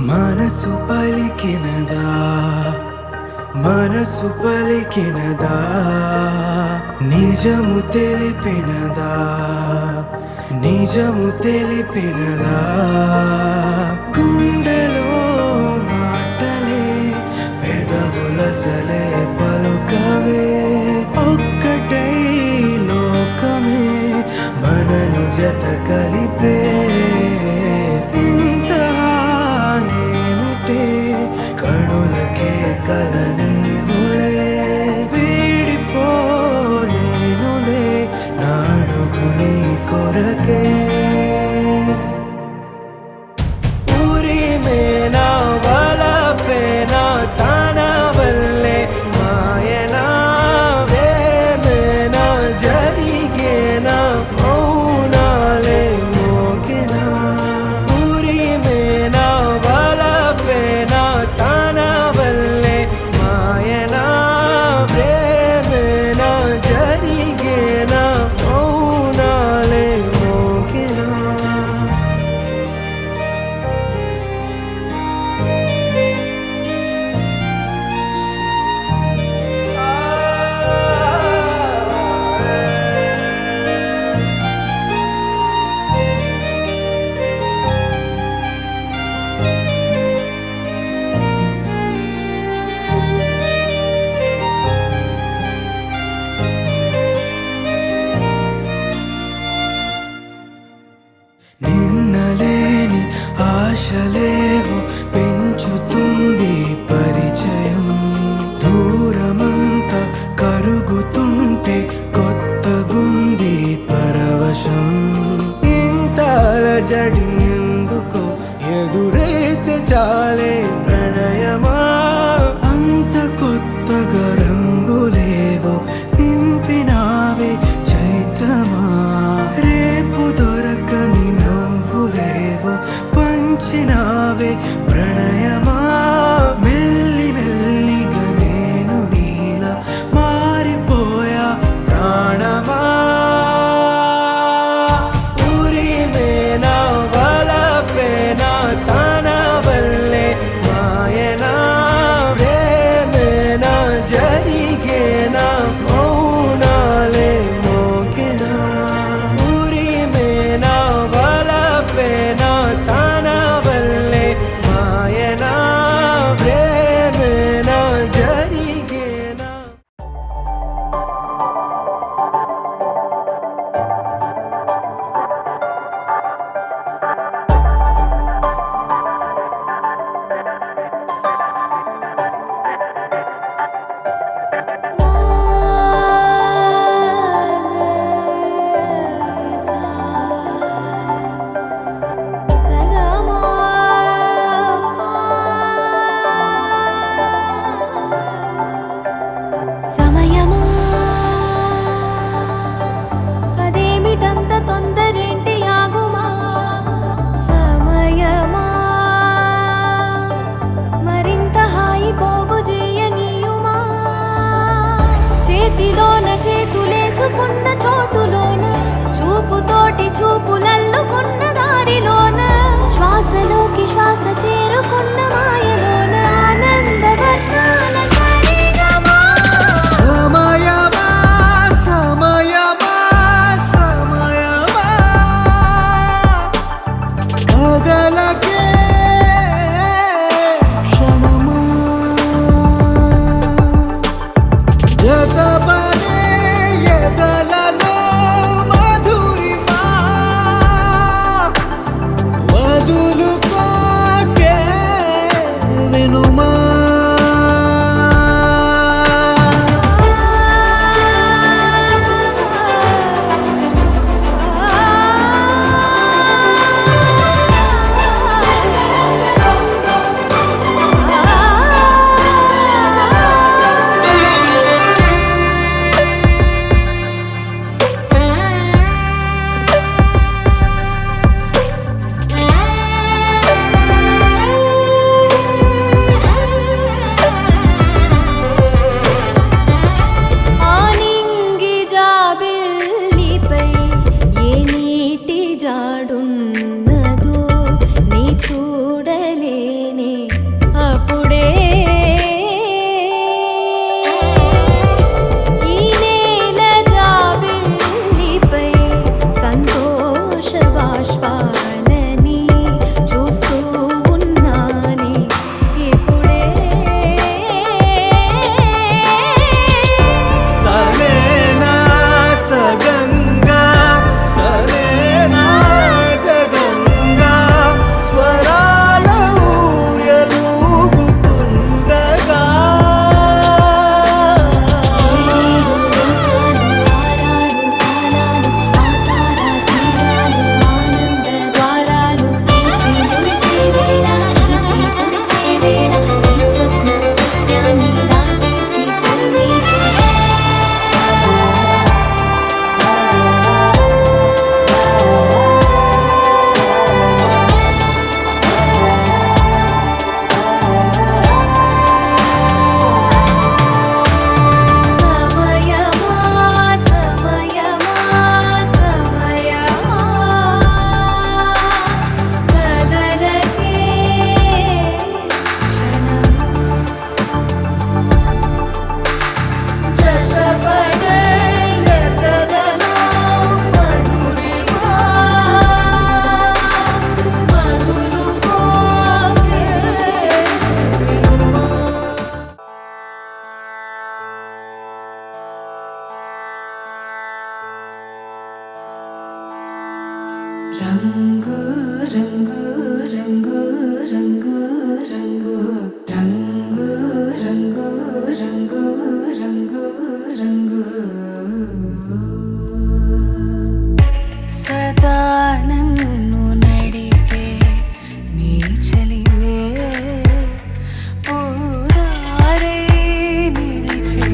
మనసు పలికినదా మనసు పలికినదా నిజము తెలిపినదా నిజము తెలిపినదా గుండెలో మాటలే పెదవులసలే పలుకవే ఒక్కటై లోకమే మనను జత కలిపే కణులకే కలనీవులే వీడిపోలేనులే నాడుగుని కొరకే ఊరిమేనా వలపేనా తన వల్లే మాయనా ప్రేమేనా జరిగేనా మౌనాలే మోగినా ఊరిమేనా వలపేనా తన వల్లే మాయనా ప్రేమేనా జరిగేనా మౌనాలే మోగినా నిన్నలేని ఆశలేవో పెంచుతుంది పరిచయం దూరమంతా కరుగుతుంటే కొత్తగుంది పరవశం ఇంత అలజడి ఎందుకో ఎదురైతే చాలే ప్రణయమా అంత కొత్తగా రంగులేవో నింపినావే చైత్రమా రేపు దొరకని నవ్వులేవో పంచినావే ప్రణయమా మెల్లి మెల్లిగా నేను నీలా మారిపోయా ప్రాణమా ఊరిమేనా వలపేనా తన వల్లే మాయనా ప్రేమేనా జరిగేనా మౌనాలే మోగినా ఊరిమేనా వలపేనా తన వల్లే మాయనా ప్రేమేనా జరిగేనా సమయమా అదేమిటంత తొందరేంటి ఆగుమా సమయమా మరింత హాయి పోగు చేయనీయుమా చేతిలోన చేతులేసుకున్న చోటులోన చూపుతోటి చూపులల్లుకున్న దారిలోన శ్వాసలోకి శ్వాస చేరుకున్న మాయలోన ఆనంద వర్ణాల సరిగమా సమయమా సమయమా సమయమా కదలకే క్షణమా జతపడే ఎదలలో మధురిమా వదులుకోకే. ' రంగు రంగు రంగు రంగు రంగు రంగు రంగు రంగు రంగు రంగు సదా నన్ను నడిపే నీ చలివే పూదారే నిలిచే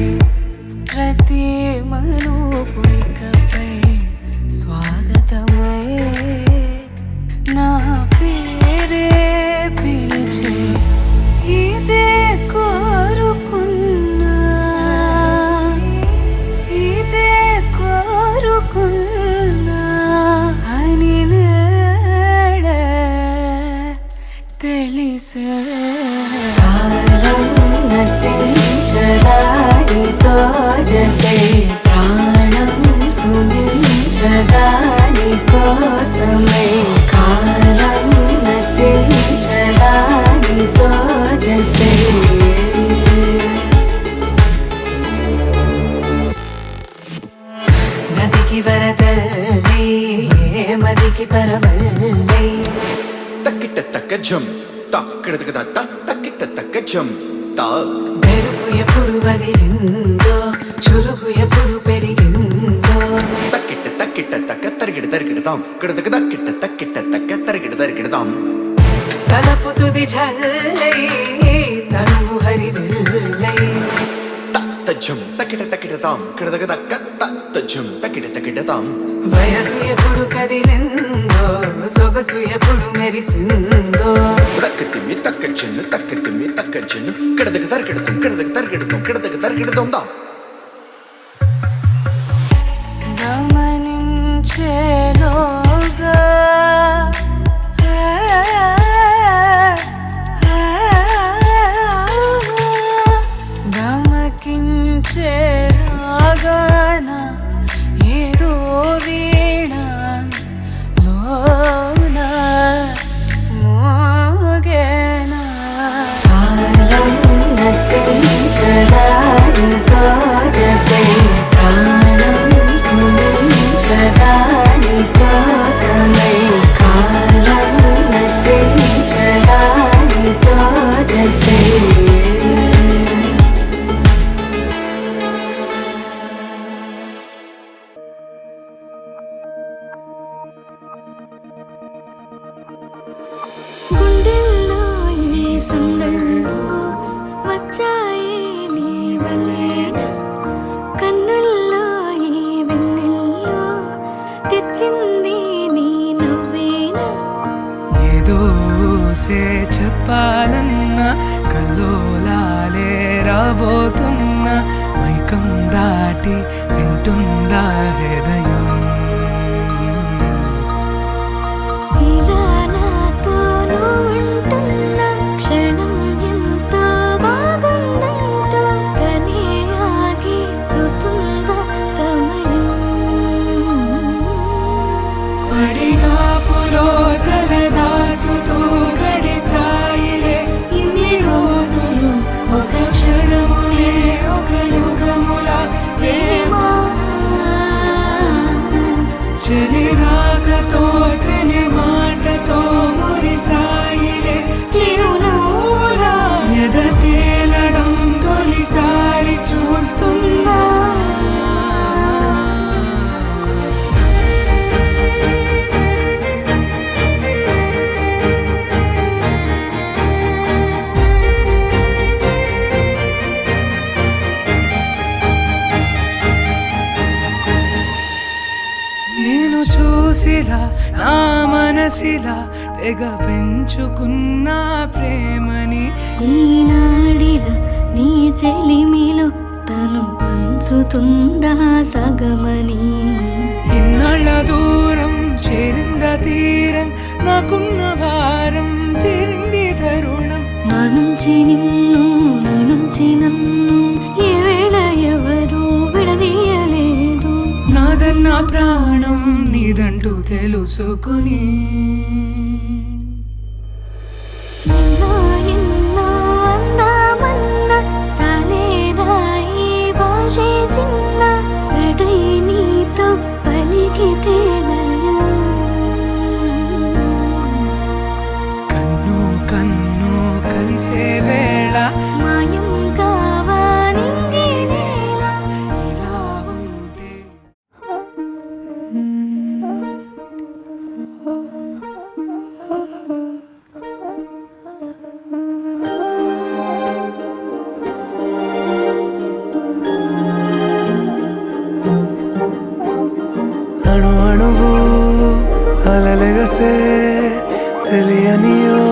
ప్రతి మలుపు ఇకపై స్వాగతమై నా పేరే పిలిచే ఇదే కోరుకున్నా ఇదే కోరుకున్నా అని నేడే తెలిసే కాలం నటించదానితో జతే ప్రాణం సుమించదాని కోసమై కాలం నటించదానితో జతే నదికి వరదల్లి మదికి పరవల్లి తక్కిట తక్క జం తక్కిడతక దత్త తక్కిట తక్క జం తా మెరుపు ఎప్పుడు వదిలిందో చురుకు ఎప్పుడు పెరిగిందో తక్కిట తక్కిట తక్క తరిగిడ తరిగిడతాం కిడతక తక్కిట తక్కిట తక్క తరిగిడ తరిగిడతాం తలపు తుది జల్లై తనువు హరివిల్లై తత్త జం తక్కిట తక్కిడతాం కిడతక తక్క తత్త జం తక్కిట తక్కిడతాం వయసు ఎప్పుడు కదిలిందో సొగసు ఎప్పుడు మెరిసిందో తక్కతిమ్మి తక్క చెన్ను తక్కతిమ్మి తక్క చెన్ను కిడతక తరిగిడతాం కిడతక తరిగిడతాం కిడతక తరిగిడతాం దా గమనించేలోగా గమకించేలాగాన ఏదో వీణ లోన మోగేనా కాలం నటించదానితో జతే ప్రాణం సుమించదాని కోసమై కాలం నటించదానితో జతే గుండెల్లో ఈ సందళ్ళు వచ్చాయి నీ వల్లేనా కన్నుల్లో ఈ వెన్నెల్లో తెచ్చింది నీ నవ్వేనా ఏదో సే చెప్పాలన్నా కల్లోలాలే రాబోతున్నా మైకం దాటి వింటుందా హృదయం ఇలా నాతో నువ్వుంటున్న క్షణం ఎంతో బాగుందంటూ తనే ఆగి చూస్తుందా సమయం పడిగాపులో తల దాచుతూ గడిచాయిలే ఇన్ని రోజులు ఒక క్షణములే ఒక యుగముల ప్రేమ చెలి రాకతో చెలి మాటతో మురిసాయిలే చిరునవ్వులా ఎద తేలడం తొలిసారి చూస్తున్నా నేను చూసిలా నా మనసిలా తెగ పెంచుకున్న ప్రేమని ఈనాడిలా నీ చెలిమిలో తను పంచుతుందా సగమని ఇన్నాళ్ళ దూరం చేరింద తీరం నాకున్న భారం తీరింది తరుణం నా నుంచి నిన్ను నీ నుంచి నన్ను ఏ వేళ ఎవరు విడదీయలేదు నాదన్న ప్రాణం నీదంటూ తెలుసుకుని ఎన్నో ఎన్నో అందామన్నా చాలేనా ఈ భాషే చిన్న సడై నీతో పలికితే నయనం అణువణువు అలలెగసే తెలియనియో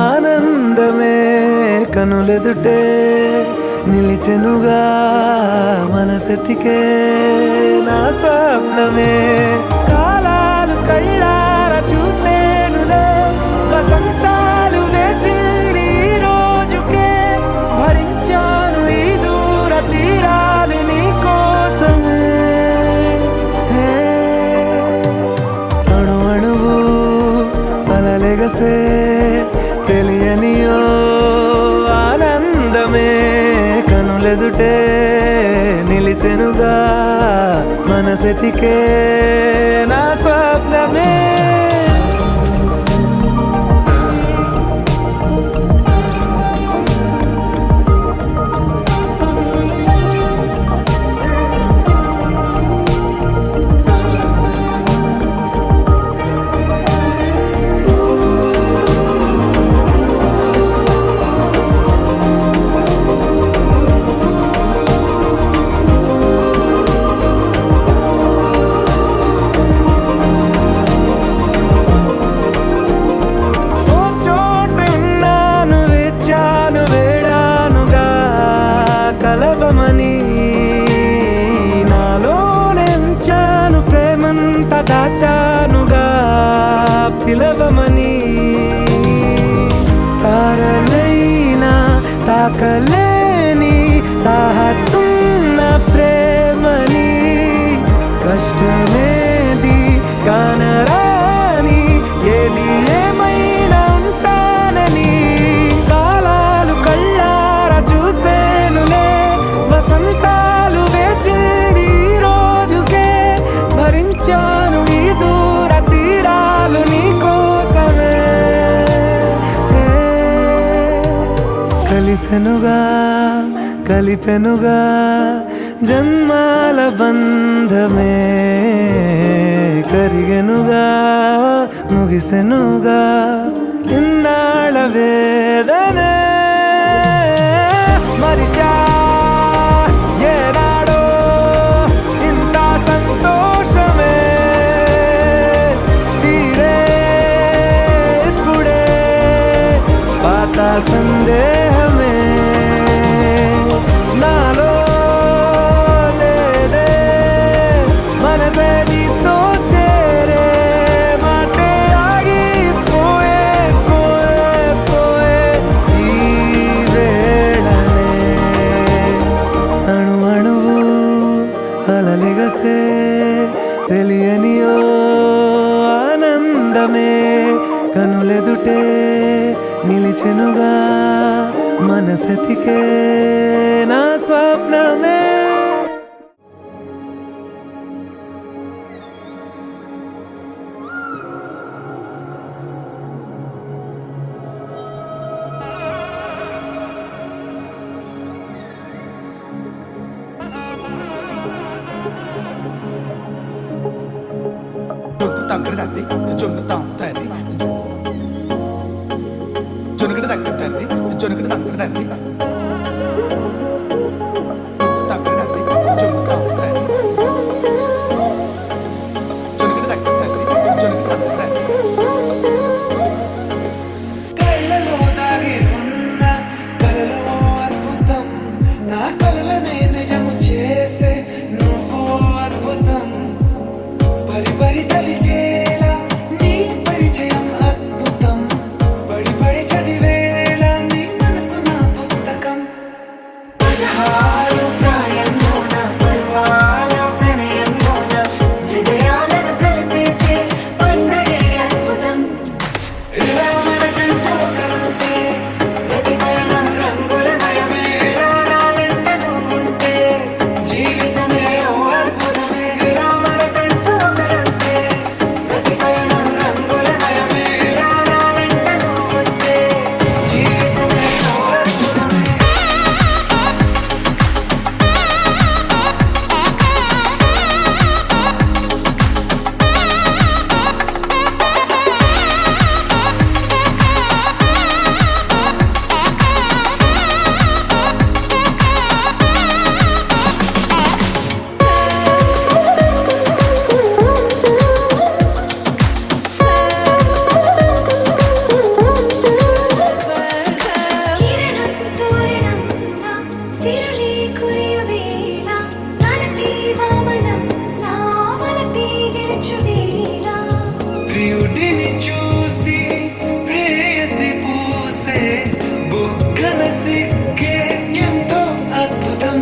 ఆనందమే కనులెదుటే నిలిచెనుగా మనసెతికే నా స్వప్నమే కాలాలు కళ్ళార చూసేనులే వసంతాలు వేచింది ఈ రోజుకే భరించాను ఈ దూర తీరాలు నీ కోసమే అణు అణువు అలలెగసే తెలియనియో ఆనందమే కనులెదుటే నిలిచెనుగా మనసెతికే నా స్వప్నమే కలవమని నాలోనెంచాను ప్రేమంత దాచానుగా పిలవమని తారలైనా తాకలేని తాహతున్న ప్రేమని కష్టమేది కానరాని ఏది ఏమైనా ఉంటానని కాలాలు కళ్ళార చూసేనులే వసంతాలు వేచింది ఈ రోజుకే భరించాను ఈ దూర తీరాలు నీ కోసమే కలిసెనుగా కలిపెనుగా జన్మాల బంధమే కరిగెనుగా ముగిసెనుగా ఇన్నాళ్ళ వేదనే మరిచా ఏనాడో ఇంత సంతోషమే తీరే ఇప్పుడే పాత సందేహమే నాలో లేదే మనసే నీతో చేరే మాటే ఆగిపోయే పోయే పోయే ఈ వేళనే అణు అణువు అలలెగసే తెలియనియో ఆనందమే కనులెదుటే నిలిచెనుగా మనసెతికే నా స్వప్నమే జొన్ను తగ్గడి తద్ది జొన్ను తాంతది జొనుగడి తగ్గడి తద్ది జొనుగడి తగ్గడి తద్ది జొన్ను తగ్గడి తద్ది జొన్ను తాంతది జొనుగడి తగ్గడి తద్ది జొనుగడి తగ్గడి తద్ది కళ్ళలో దాగి ఉన్న కలలో అద్భుతం నా కలలనే నిజము చేసే నువ్వు అద్భుతం పరి పరి తలిచేలా నీ పరిచయం అద్భుతం పడి పడి చదివేలా నీ మనసు నా పుస్తకం 16 ప్రాయంలోన పర్వాల ప్రణయంలోన హృదయాలను కలిపేసే పండగే అద్భుతం ఇలా మనకంటూ ఒకరుంటే ప్రతి పయనం రంగులమయమే నా వెంట నువ్వుంటే జీవితమే ఓ అద్భుతమే ఇలా మనకంటూ ఒకరుంటే ప్రియుడిని చూసి ప్రేయసి పూసే బుగ్గన సిగ్గే ఎంతో అద్భుతం.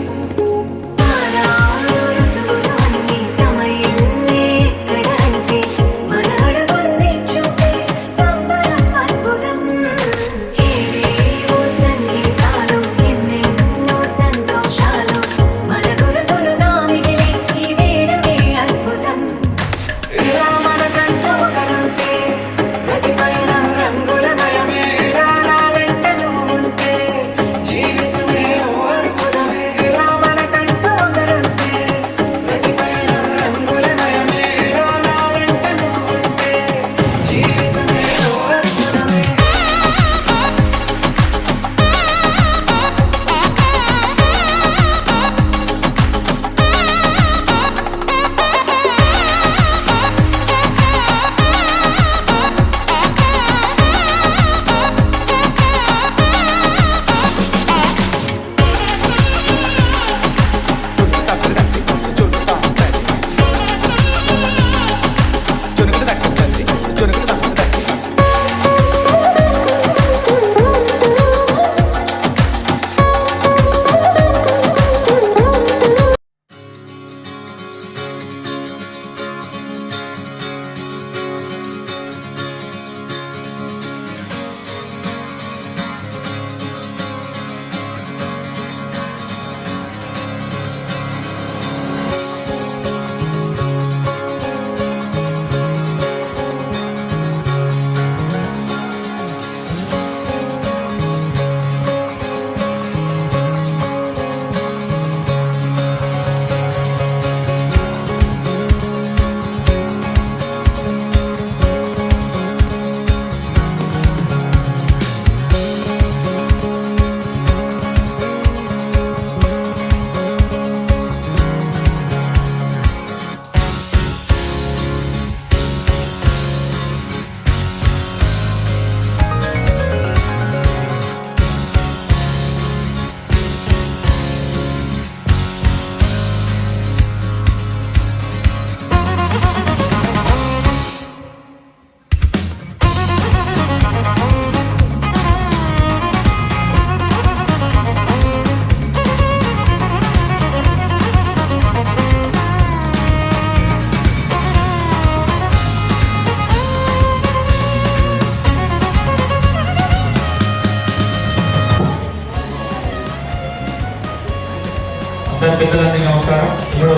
పెద్దలందరికీ నమస్కారం. ఇప్పుడు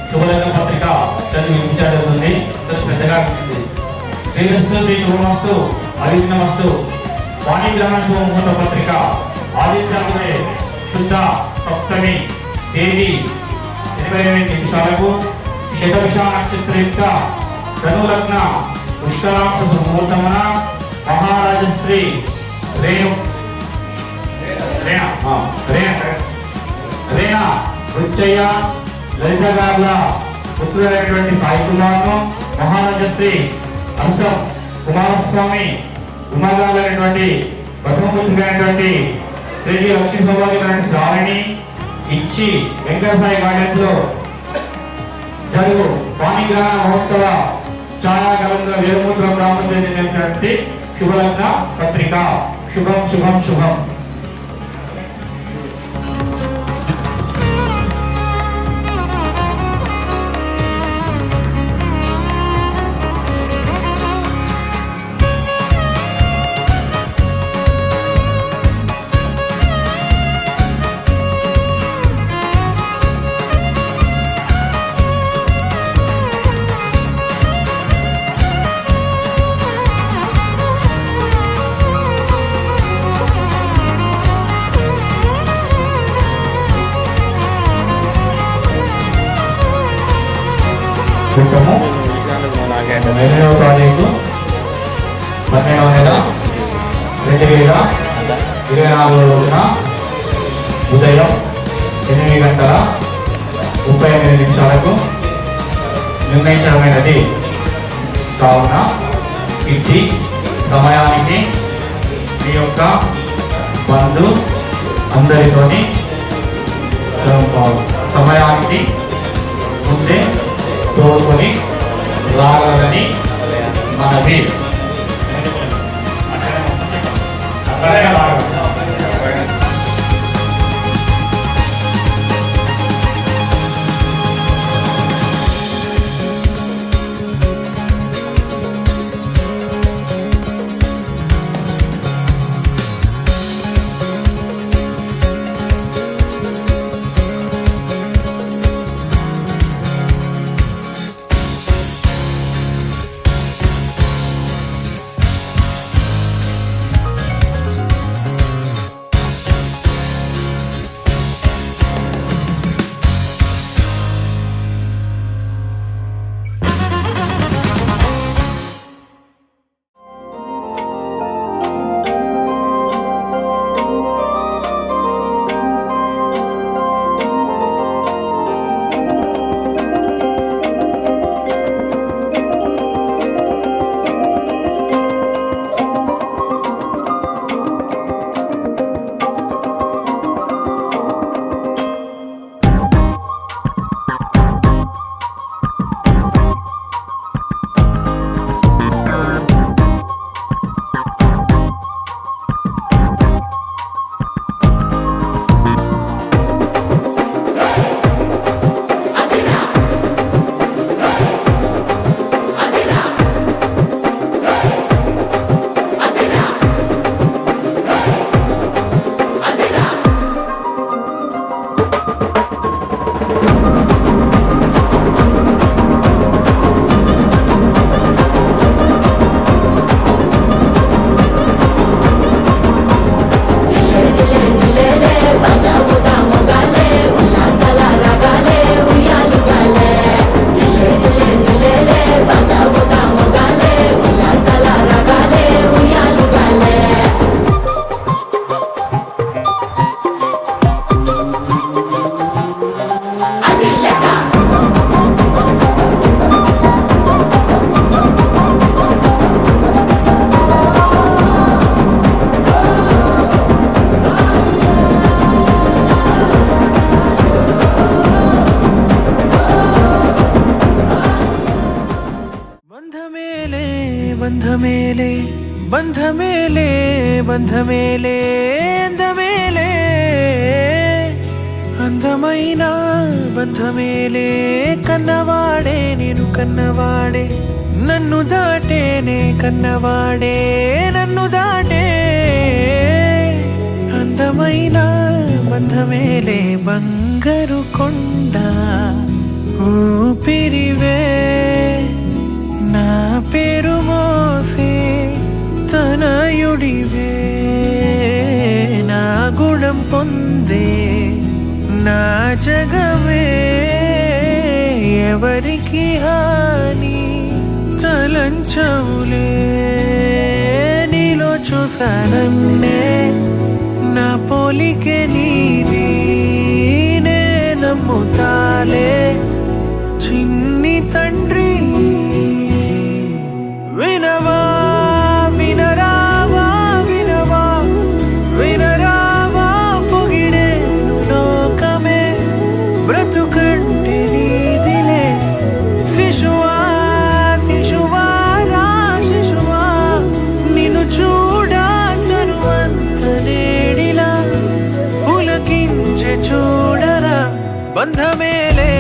శుభలగ్న పత్రిక చదివి వినిపించబడుతుంది. పెద్దగా శ్రీరస్తు శ్రీ శుభమస్తు ఆదిత్యమస్తు వాణిగ్రహణ శుభముహూర్త పత్రిక ఆదిత్యమే శుద్ధ సప్తమి తేదీ 28 నిమిషాలకు శతభిష నక్షత్రయుక్త ధనులగ్న పుష్కరాంశ ముహూర్తమున మహారాజశ్రీ రేణ వృచ్చయ్య లలిత గారుల పుత్రుడైనటువంటి సాయి కుమార్ను మహారాజశ్రీ హర్షం కుమారస్వామి ఉమాగారైనటువంటి ప్రథమపుత్రుడైనటువంటి శ్రీ లక్ష్మీ సౌభాగ్యమైనటువంటి శ్రావణి ఇచ్చి వెంకటసాయి గార్డెన్స్ లో జరుగు వాణిగ్రహణ మహోత్సవ ఛాయాకలంగా వేరుముద్ర ప్రాముఖ్యత చెందినటువంటి శుభలగ్న పత్రిక. శుభం శుభం శుభం. చూడము 8వ తారీఖు 12వ నెల 2024 రోజున ఉదయం 8:38 నిమిషాలకు నిర్ణయించడమైనది. కావున ఇది సమయానికి మీ యొక్క బంధు అందరితోని సమయానికి ముందే తోడుకొని రాగలని మనది. బంధమేలే బంధమేలే బంధమేలే అందమేలే అందమైన బంధమేలే కన్నవాడే నేను కన్నవాడే నన్ను దాటేనే కన్నవాడే నన్ను దాటే అందమైన బంధమేలే బంగారు కొండ ఊపిరివే నా పేరు మోసే తనయుడివే నా గుణం పొందే నా జగమే ఎవరికి హాని తలంచవులే నీలో చూసానన్నే నా పోలికే నీది నే నమ్ముతాలే చిన్ని తండ్రి వినవా వినరావా వినవా వినరావా పొగిడేను లోకమే బ్రతుకంటే నీదిలే శిశువా శిశువా రా శిశువా నిన్ను చూడా తరువంత నేడిలా పులకించే చూడరా బంధమేలే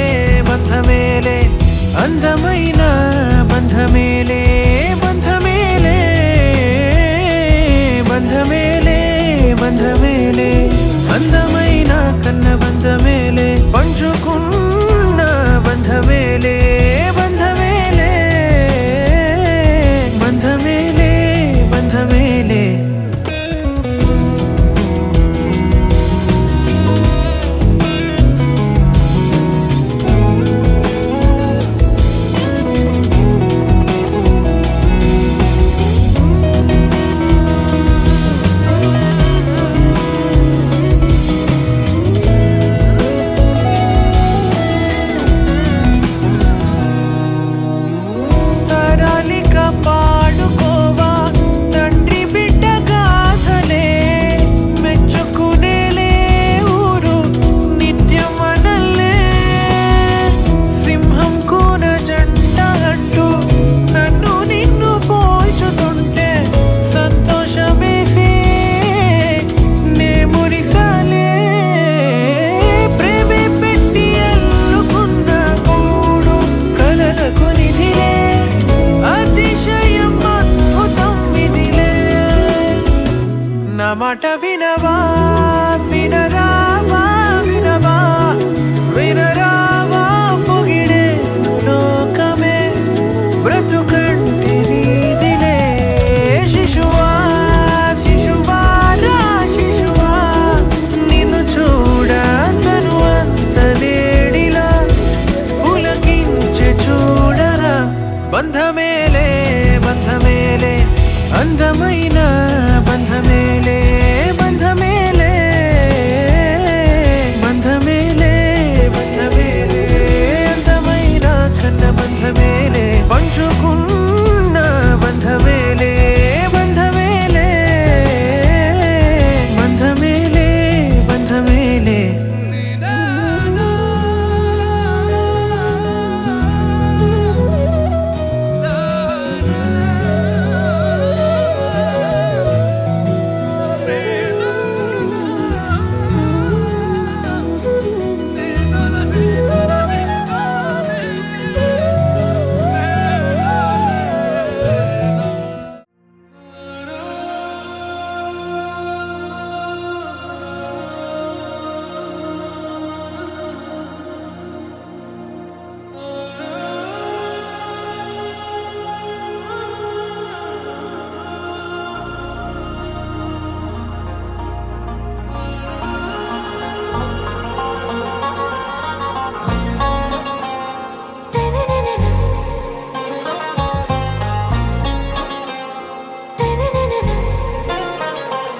మాట వినవా వినరావా వినవా వినరావా పొగిడే లోకమే బ్రతుకంటే నీదిలే శిశువా శిశువారా శిశువా నిన్ను చూడ తను అంత వేడిలా పులకించి చూడరా బంధమేలే బంధమేలే అందమైన బంధమేలే బంధమేలే బంధమేలే బంధమేలే అందమైన కన్న బంధమేలే పంచుకున్న బంధమేలే బంధమేలే బంధమేలే బంధమేలే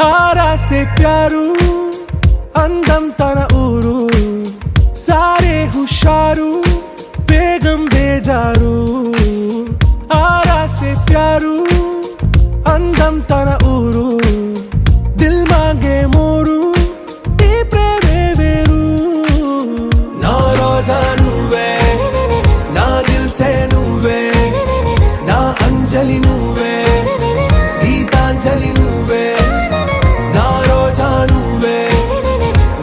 आरा से प्यारू अंदम तन ऊरू सारे हुशारू बेगम बेजारू आरा से प्यारू अंदम तन ऊरू दिल मांगे मोरू ఈ ప్రేమే వేరు నా రోజా నువ్వే నా దిల్ సే నువ్వే నా అంజలి నువ్వే గీతాంజలి నువ్వే నా రోజా నువ్వే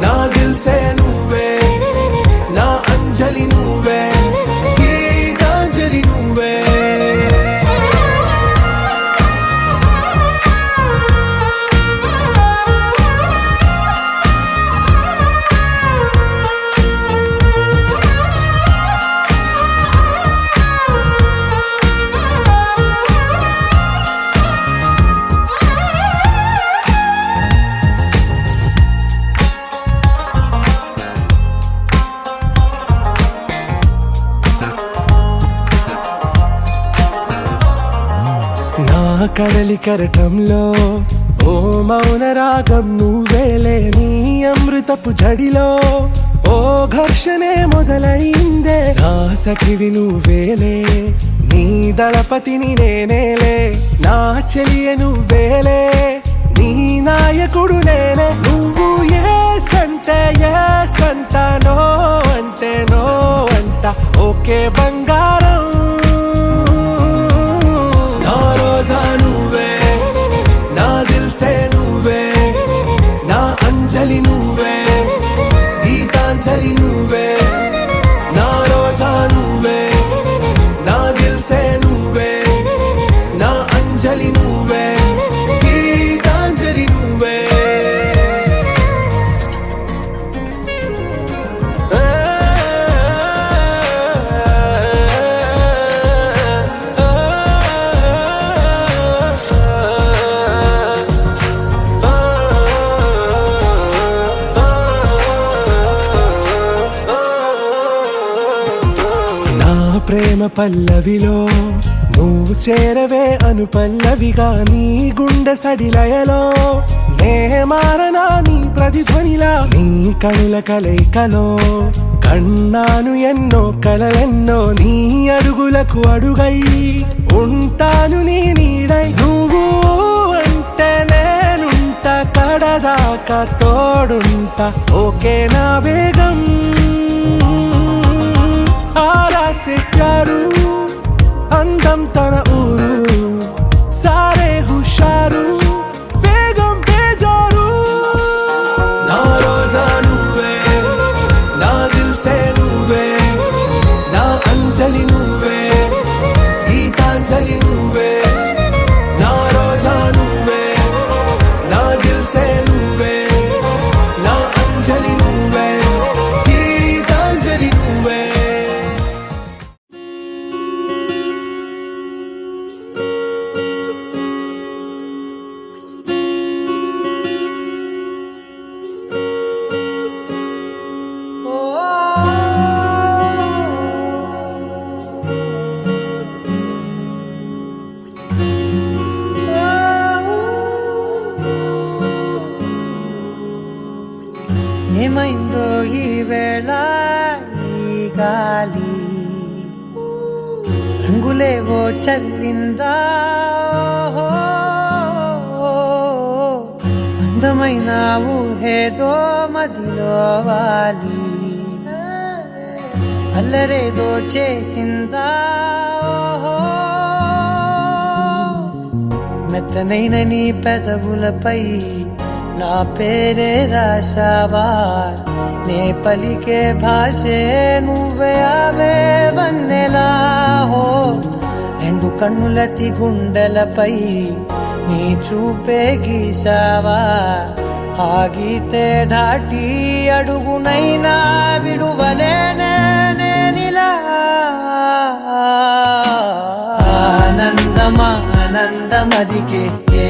నా దిల్ సే నువ్వే నా అంజలి నువ్వే గీతాంజలి నువ్వే నా కడలి కరటంలో ఓ మౌన రాగం నువ్వేలే నీ అమృతపు జడిలో ఓ ఘర్షణే మొదలైందే నా సఖివి నువ్వేలే నీ దళపతిని నేనేలే నా చెలియ నువ్వేలే నీ నాయకుడు నేనే నువ్వు ఏ సంట నో అంటే నో అంట ఓకే బంగారం నా రోజా నువ్వే నా దిల్ సే నువ్వే నా అంజలి నువ్వే గీతాంజలి నువ్వే నా రోజా నువ్వే నా దిల్ సే నువ్వే నా అంజలి నువ్వే గీతాంజలి నువ్వే ప్రేమ పల్లవిలో నువ్వు చేరవే అను పల్లవిగా నీ గుండె సడిలయలో నే మారనా నీ ప్రతిధ్వనిలా నీ కనుల కలయికలో కన్నాను ఎన్నో కలలెన్నో నీ అడుగులకు అడుగై ఉంటాను నీ నీడై నువ్వు అంటే నేనుంట కడదాకా తోడుంటా ఓకే నా బేగం आरा से प्यारू अंदम तन ऊरू सारे हुशारू बेगम बेजारू ना रोजा నువ్వే నా దిల్ సే నువ్వే నా అంజలి నువ్వే గీతాంజలి నువ్వే నా రోజా నువ్వే నా దిల్ సే ఈ వేళ ఈ గాలి రంగులేవో చల్లిందా అందమైన ఊహేదో మదిలో వాలి అల్లరేదో చేసిందా మెత్తనైన నీ పెదవులపై నా పేరే రాశావా నే పలికే భాషే నువ్వే అవే వన్నెలా హో రెండు కన్నులతి గుండెలపై నీ చూపే గీశావా ఆగితే దాటి అడుగునైనా విడువలేనే నేనిలా ఆనందమా ఆనందమదికే ఏ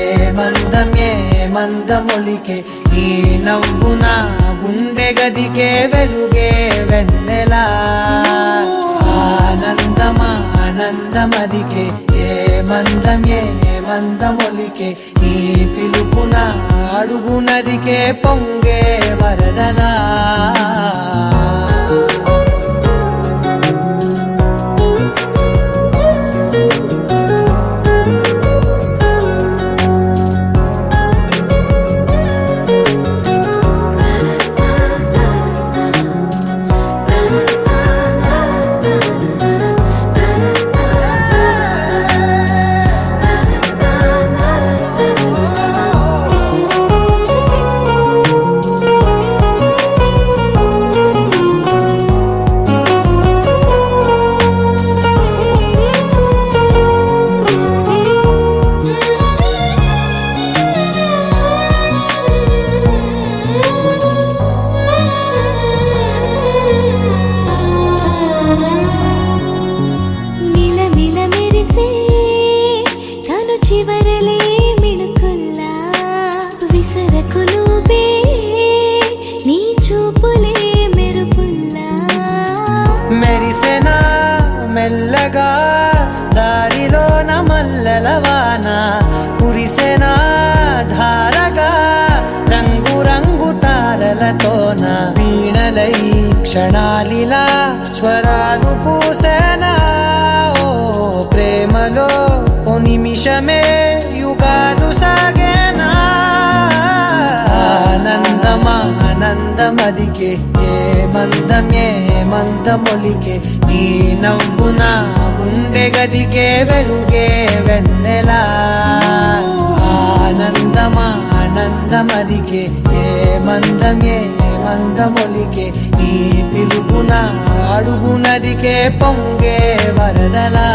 మందమొలికే ఈ నవ్వు నా గుండె గదికే వెలుగే వెన్నెలా ఆనందమా ఆనందమదికే ఏ మందమొలికే ఈ పిలుపున అడుగునదికే పొంగే వరదలా మెల్లగా దారిలో నమల్లలవాన కురిసెనా ధారగా రంగు రంగు తారలతోన వీణలై క్షణాలిలా స్వరాలు పూసేనా ఓ ప్రేమలో ఓ నిమిషమే యుగాలు సాగేనా ఆనందమా ఆనందమదికే ఏ మందమొలికే ఈ నవ్వు నా గుండె గదికే వెలుగే వెన్నెలా ఆనందమా ఆనందమదికే ఏ మందమొలికే ఈ పిలుపున అడుగునదికే పొంగే వరదలా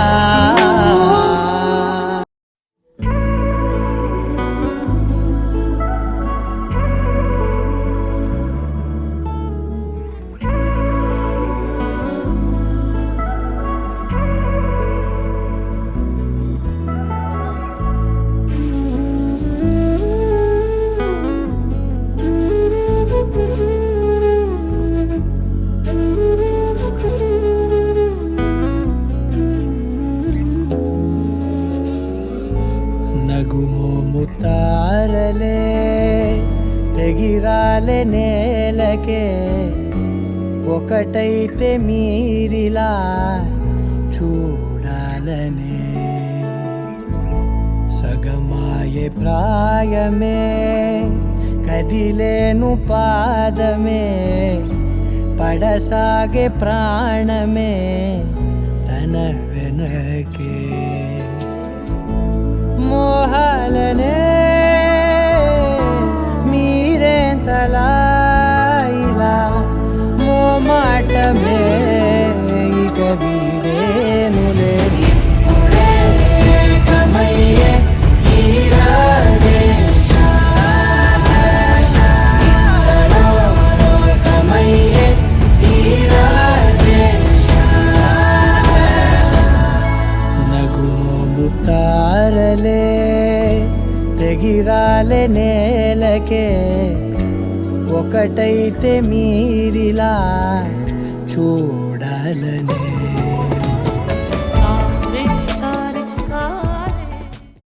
నగుమోముతారలే తెగిరాలే నేలకే ఒకటైతే మీరిలా చూడాలనే సగమాయే ప్రాయమే కదిలేను పాదమే పడసాగే ప్రాణమే తన వెనకే మోహాలనే మీరేంతలా ఇలా మోమాటమే ఇక వీడేనులే ఇప్పుడే కమయ్యే తారలే తెగిరాలే నేలకే ఒకటైతే మీరిలా చూడాలనే